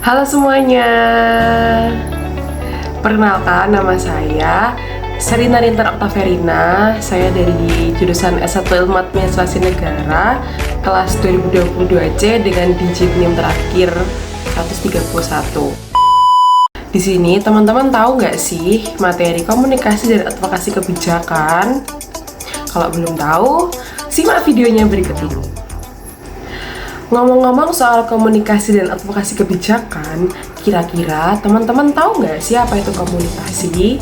Halo semuanya, perkenalkan nama saya Serina Rintar Oktaverina. Saya dari jurusan S1 Ilmu Administrasi Negara kelas 2022C dengan digit NIM terakhir 131. Di sini teman-teman tahu nggak sih materi komunikasi dan advokasi kebijakan? Kalau belum tahu, simak videonya berikut ini. Ngomong-ngomong soal komunikasi dan advokasi kebijakan, kira-kira teman-teman tahu nggak sih apa itu komunikasi?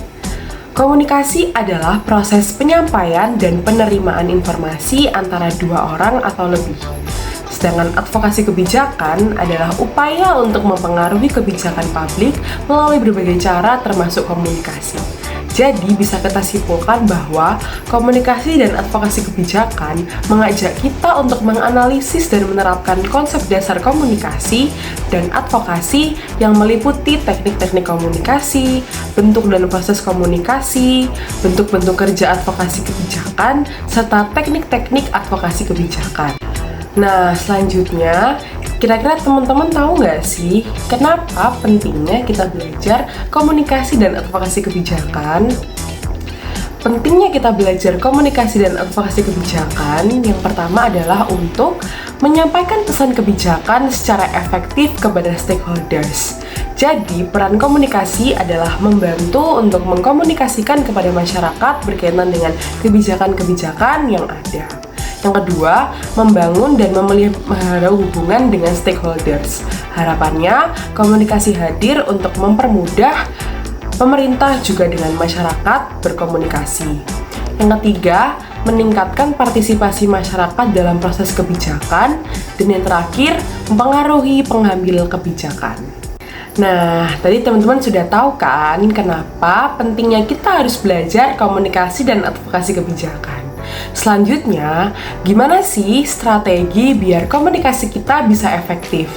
Komunikasi adalah proses penyampaian dan penerimaan informasi antara dua orang atau lebih. Sedangkan advokasi kebijakan adalah upaya untuk mempengaruhi kebijakan publik melalui berbagai cara termasuk komunikasi. Jadi bisa kita simpulkan bahwa komunikasi dan advokasi kebijakan mengajak kita untuk menganalisis dan menerapkan konsep dasar komunikasi dan advokasi yang meliputi teknik-teknik komunikasi, bentuk dan proses komunikasi, bentuk-bentuk kerja advokasi kebijakan, serta teknik-teknik advokasi kebijakan. Nah, selanjutnya, kira-kira teman-teman tahu nggak sih kenapa pentingnya kita belajar komunikasi dan advokasi kebijakan? Pentingnya kita belajar komunikasi dan advokasi kebijakan yang pertama adalah untuk menyampaikan pesan kebijakan secara efektif kepada stakeholders. Jadi, peran komunikasi adalah membantu untuk mengkomunikasikan kepada masyarakat berkaitan dengan kebijakan-kebijakan yang ada. Yang kedua, membangun dan memelihara hubungan dengan stakeholders. Harapannya, komunikasi hadir untuk mempermudah pemerintah juga dengan masyarakat berkomunikasi. Yang ketiga, meningkatkan partisipasi masyarakat dalam proses kebijakan. Dan yang terakhir, mempengaruhi pengambil kebijakan. Nah, tadi teman-teman sudah tahu kan kenapa pentingnya kita harus belajar komunikasi dan advokasi kebijakan. Selanjutnya, gimana sih strategi biar komunikasi kita bisa efektif?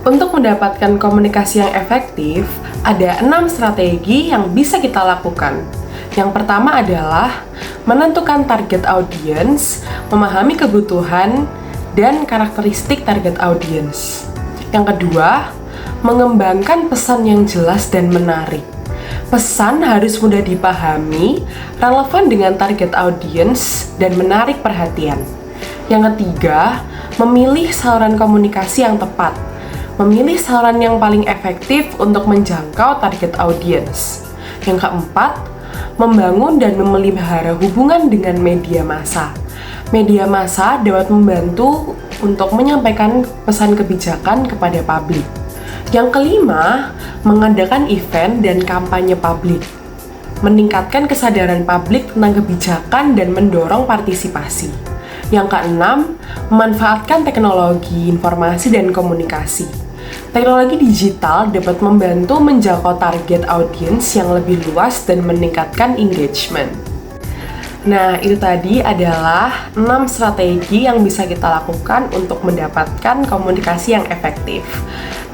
Untuk mendapatkan komunikasi yang efektif, ada 6 strategi yang bisa kita lakukan. Yang pertama adalah menentukan target audiens, memahami kebutuhan dan karakteristik target audiens. Yang kedua, mengembangkan pesan yang jelas dan menarik. Pesan harus mudah dipahami, relevan dengan target audiens, dan menarik perhatian. Yang ketiga, memilih saluran komunikasi yang tepat. Memilih saluran yang paling efektif untuk menjangkau target audiens. Yang keempat, membangun dan memelihara hubungan dengan media massa. Media massa dapat membantu untuk menyampaikan pesan kebijakan kepada publik. Yang kelima, mengadakan event dan kampanye publik, meningkatkan kesadaran publik tentang kebijakan dan mendorong partisipasi. Yang keenam, memanfaatkan teknologi informasi dan komunikasi. Teknologi digital dapat membantu menjangkau target audiens yang lebih luas dan meningkatkan engagement. Nah, itu tadi adalah 6 strategi yang bisa kita lakukan untuk mendapatkan komunikasi yang efektif.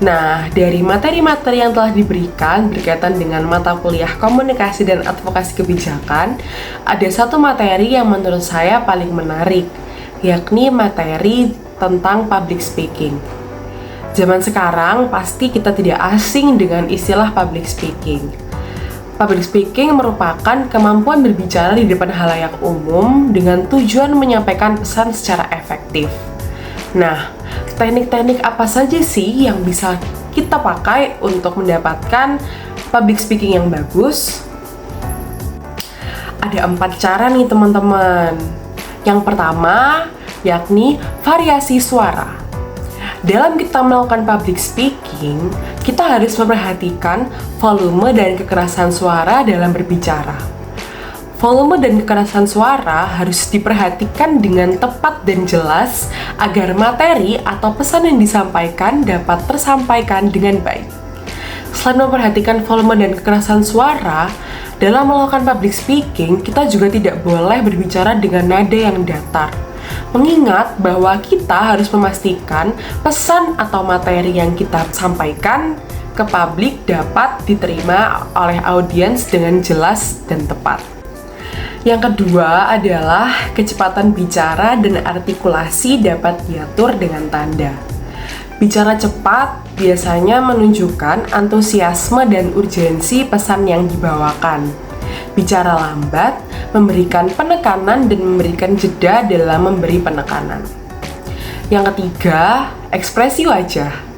Nah, dari materi-materi yang telah diberikan berkaitan dengan mata kuliah komunikasi dan advokasi kebijakan, ada satu materi yang menurut saya paling menarik, yakni materi tentang public speaking. Zaman sekarang pasti kita tidak asing dengan istilah public speaking. Public speaking merupakan kemampuan berbicara di depan halayak umum dengan tujuan menyampaikan pesan secara efektif. Nah, teknik-teknik apa saja sih yang bisa kita pakai untuk mendapatkan public speaking yang bagus? Ada 4 cara nih teman-teman. Yang pertama, yakni variasi suara. Dalam kita melakukan public speaking, kita harus memperhatikan volume dan kekerasan suara dalam berbicara. Volume dan kekerasan suara harus diperhatikan dengan tepat dan jelas agar materi atau pesan yang disampaikan dapat tersampaikan dengan baik. Selain memperhatikan volume dan kekerasan suara, dalam melakukan public speaking, kita juga tidak boleh berbicara dengan nada yang datar. Mengingat bahwa kita harus memastikan pesan atau materi yang kita sampaikan ke publik dapat diterima oleh audiens dengan jelas dan tepat. Yang kedua adalah kecepatan bicara dan artikulasi dapat diatur dengan tanda. Bicara cepat biasanya menunjukkan antusiasme dan urgensi pesan yang dibawakan. Bicara lambat, memberikan penekanan dan memberikan jeda dalam memberi penekanan. Yang ketiga, ekspresi wajah.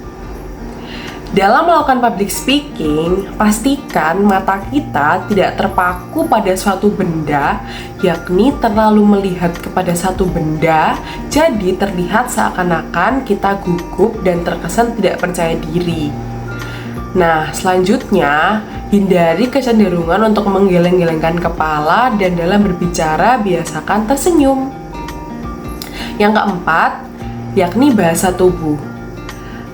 Dalam melakukan public speaking, pastikan mata kita tidak terpaku pada suatu benda, yakni terlalu melihat kepada satu benda, jadi terlihat seakan-akan kita gugup dan terkesan tidak percaya diri. Nah, selanjutnya, hindari kecenderungan untuk menggeleng-gelengkan kepala dan dalam berbicara biasakan tersenyum. Yang keempat, yakni bahasa tubuh.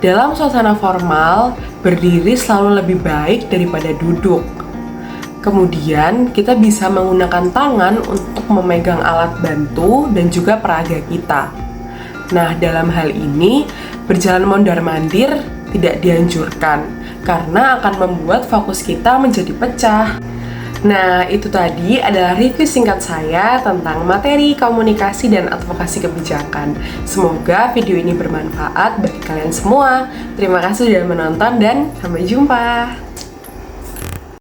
Dalam suasana formal, berdiri selalu lebih baik daripada duduk. Kemudian, kita bisa menggunakan tangan untuk memegang alat bantu dan juga peraga kita. Nah, dalam hal ini, berjalan mondar-mandir tidak dianjurkan, karena akan membuat fokus kita menjadi pecah. Nah, itu tadi adalah review singkat saya tentang materi komunikasi dan advokasi kebijakan. Semoga video ini bermanfaat bagi kalian semua. Terima kasih sudah menonton dan sampai jumpa.